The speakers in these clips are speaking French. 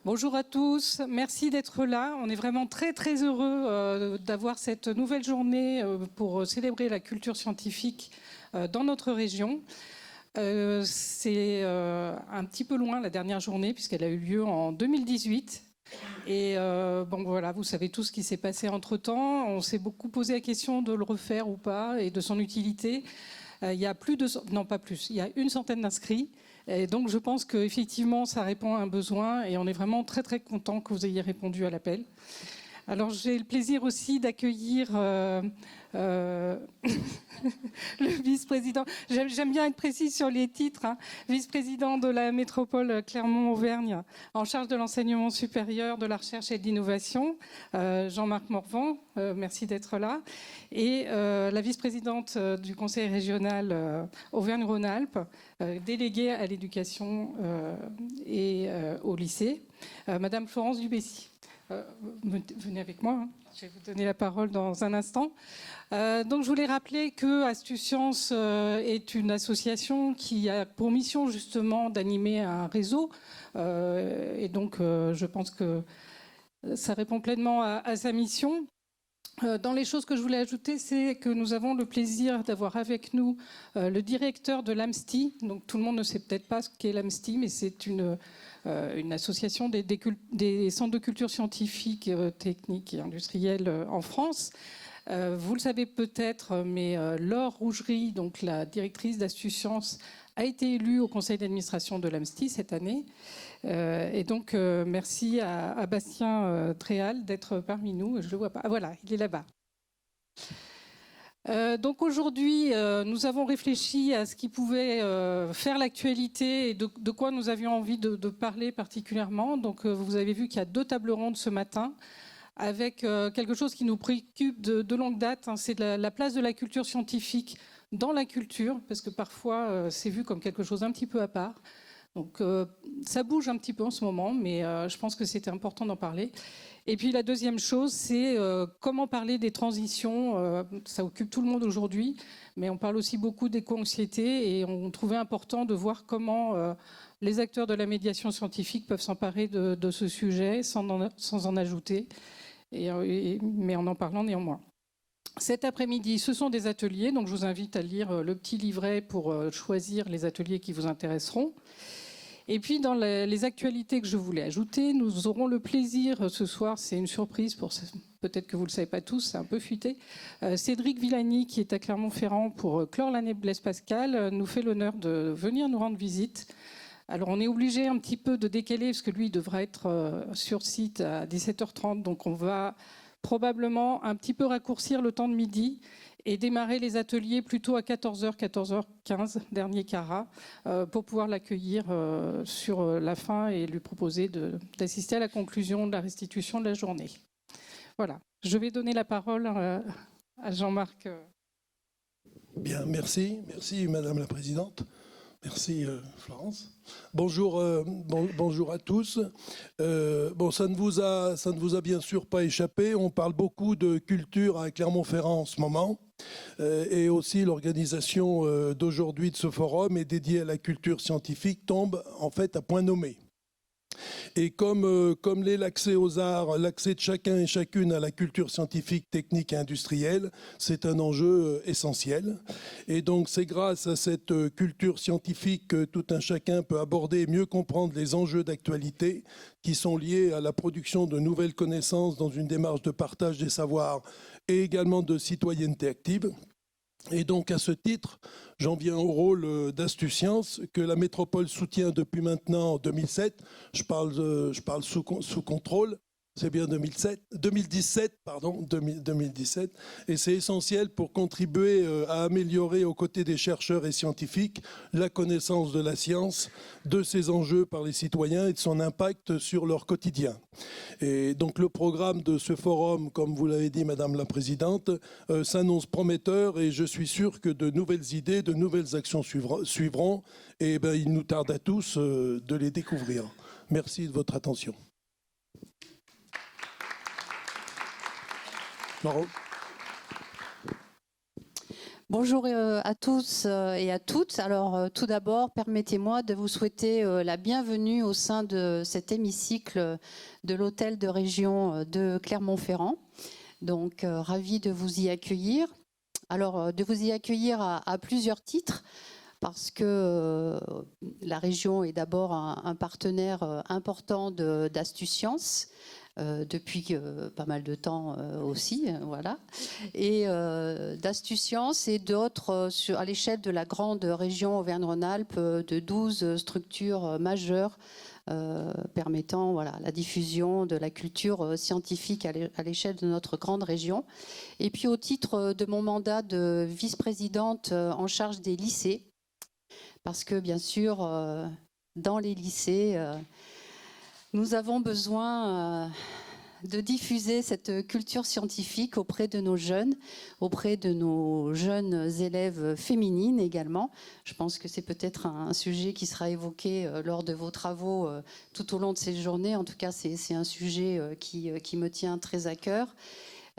Bonjour à tous, merci d'être là. On est vraiment très très heureux d'avoir cette nouvelle journée pour célébrer la culture scientifique dans notre région. C'est un petit peu loin la dernière journée puisqu'elle a eu lieu en 2018. Et bon voilà, vous savez tout ce qui s'est passé entre-temps. On s'est beaucoup posé la question de le refaire ou pas et de son utilité. Il y a plus de, non pas plus, il y a une centaine d'inscrits. Et donc je pense qu'effectivement ça répond à un besoin et on est vraiment très très content que vous ayez répondu à l'appel. Alors j'ai le plaisir aussi d'accueillir le vice-président, j'aime bien être précise sur les titres, hein, vice-président de la métropole Clermont-Auvergne, en charge de l'enseignement supérieur, de la recherche et de l'innovation, Jean-Marc Morvan, merci d'être là, et la vice-présidente du conseil régional Auvergne-Rhône-Alpes, déléguée à l'éducation et au lycée, Madame Florence Dubessy. Venez avec moi, hein. Je vais vous donner la parole dans un instant. Donc je voulais rappeler que AstuScience est une association qui a pour mission justement d'animer un réseau. Et donc je pense que ça répond pleinement à sa mission. Dans les choses que je voulais ajouter, c'est que nous avons le plaisir d'avoir avec nous le directeur de l'AMSTI. Donc tout le monde ne sait peut-être pas ce qu'est l'AMSTI, mais c'est une association des centres de culture scientifique, technique et industrielle en France. Vous le savez peut-être, mais Laure Rougerie, donc la directrice d'AstuScience, a été élue au conseil d'administration de l'AMSTI cette année. Et donc, merci à Bastien Tréal d'être parmi nous. Je ne le vois pas. Ah, voilà, il est là-bas. Donc aujourd'hui, nous avons réfléchi à ce qui pouvait faire l'actualité et de quoi nous avions envie de parler particulièrement. Donc vous avez vu qu'il y a 2 tables rondes ce matin avec quelque chose qui nous préoccupe de longue date, hein, c'est la place de la culture scientifique dans la culture, parce que parfois c'est vu comme quelque chose un petit peu à part. Donc ça bouge un petit peu en ce moment, mais je pense que c'était important d'en parler. Et puis la deuxième chose, c'est comment parler des transitions. Ça occupe tout le monde aujourd'hui, mais on parle aussi beaucoup d'éco-anxiété et on trouvait important de voir comment les acteurs de la médiation scientifique peuvent s'emparer de ce sujet sans en ajouter, mais en parlant néanmoins. Cet après-midi, ce sont des ateliers, donc je vous invite à lire le petit livret pour choisir les ateliers qui vous intéresseront. Et puis dans les actualités que je voulais ajouter, nous aurons le plaisir ce soir, c'est une surprise, peut-être que vous ne le savez pas tous, c'est un peu fuité, Cédric Villani, qui est à Clermont-Ferrand pour clore l'année Blaise Pascal, nous fait l'honneur de venir nous rendre visite. Alors on est obligé un petit peu de décaler, parce que lui devra être sur site à 17h30, donc on va probablement un petit peu raccourcir le temps de midi et démarrer les ateliers plutôt à 14h, 14h15, dernier carat, pour pouvoir l'accueillir sur la fin et lui proposer d'assister à la conclusion de la restitution de la journée. Voilà, je vais donner la parole à Jean-Marc. Bien, merci Madame la Présidente. Merci Florence. Bonjour à tous. Bon, ça ne vous a bien sûr pas échappé. On parle beaucoup de culture à Clermont-Ferrand en ce moment. Et aussi l'organisation d'aujourd'hui de ce forum est dédiée à la culture scientifique tombe en fait à point nommé. Et comme l'est l'accès aux arts, l'accès de chacun et chacune à la culture scientifique, technique et industrielle, c'est un enjeu essentiel. Et donc c'est grâce à cette culture scientifique que tout un chacun peut aborder et mieux comprendre les enjeux d'actualité qui sont liés à la production de nouvelles connaissances dans une démarche de partage des savoirs et également de citoyenneté active. Et donc, à ce titre, j'en viens au rôle d'AstuScience que la métropole soutient depuis maintenant 2007. Je parle sous contrôle. C'est bien 2017, et c'est essentiel pour contribuer à améliorer aux côtés des chercheurs et scientifiques la connaissance de la science, de ses enjeux par les citoyens et de son impact sur leur quotidien. Et donc le programme de ce forum, comme vous l'avez dit Madame la Présidente, s'annonce prometteur et je suis sûr que de nouvelles idées, de nouvelles actions suivront et il nous tarde à tous de les découvrir. Merci de votre attention. Bonjour à tous et à toutes. Alors tout d'abord, permettez-moi de vous souhaiter la bienvenue au sein de cet hémicycle de l'hôtel de région de Clermont-Ferrand. Donc ravi de vous y accueillir. Alors de vous y accueillir à plusieurs titres, parce que la région est d'abord un partenaire important d'Astucience. Depuis pas mal de temps aussi, voilà. Et d'Astucience et d'autres à l'échelle de la grande région Auvergne-Rhône-Alpes, de 12 structures majeures permettant voilà, la diffusion de la culture scientifique à l'échelle de notre grande région. Et puis au titre de mon mandat de vice-présidente en charge des lycées, parce que bien sûr, dans les lycées, nous avons besoin de diffuser cette culture scientifique auprès de nos jeunes élèves féminines également. Je pense que c'est peut-être un sujet qui sera évoqué lors de vos travaux tout au long de ces journées. En tout cas, c'est un sujet qui me tient très à cœur.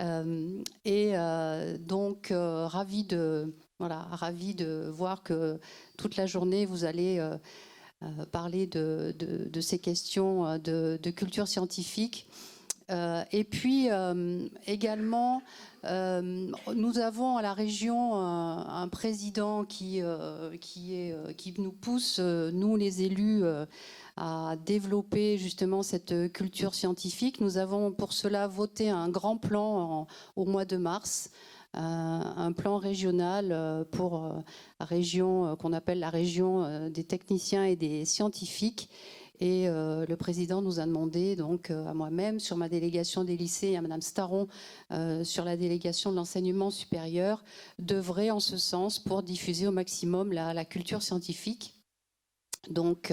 Donc, ravi de voir que toute la journée, vous allez parler de ces questions de culture scientifique. Et puis également, nous avons à la région un président qui nous pousse, nous les élus, à développer justement cette culture scientifique. Nous avons pour cela voté un grand plan au mois de mars. Un plan régional pour la région qu'on appelle la région des techniciens et des scientifiques. Et le président nous a demandé, donc à moi-même, sur ma délégation des lycées, et à Madame Staron, sur la délégation de l'enseignement supérieur, d'œuvrer en ce sens pour diffuser au maximum la culture scientifique. Donc,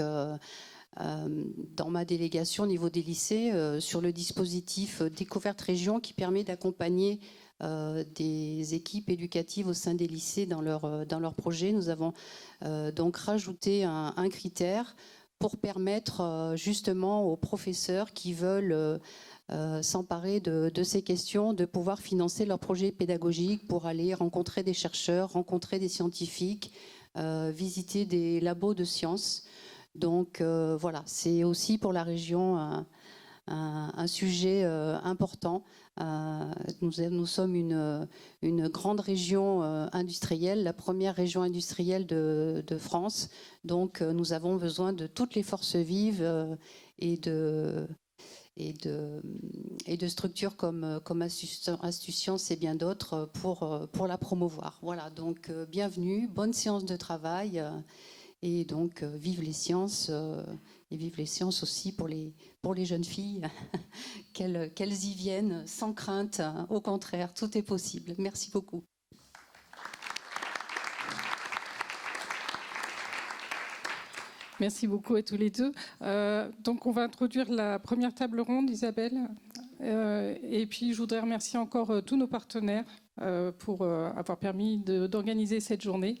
dans ma délégation au niveau des lycées, sur le dispositif Découverte Région qui permet d'accompagner des équipes éducatives au sein des lycées dans leur projet. Nous avons donc rajouté un critère pour permettre justement aux professeurs qui veulent s'emparer de ces questions, de pouvoir financer leur projet pédagogique pour aller rencontrer des chercheurs, rencontrer des scientifiques, visiter des labos de sciences. Donc voilà, c'est aussi pour la région un sujet important. Nous sommes une grande région industrielle, la première région industrielle de France. Donc nous avons besoin de toutes les forces vives et de structures comme Astucience et bien d'autres pour la promouvoir. Voilà, donc bienvenue, bonne séance de travail. Et donc, vive les sciences, et vive les sciences aussi pour les jeunes filles, qu'elles y viennent sans crainte. Au contraire, tout est possible. Merci beaucoup. Merci beaucoup à tous les deux. Donc, on va introduire la première table ronde, Isabelle. Et puis, je voudrais remercier encore tous nos partenaires pour avoir permis d'organiser cette journée.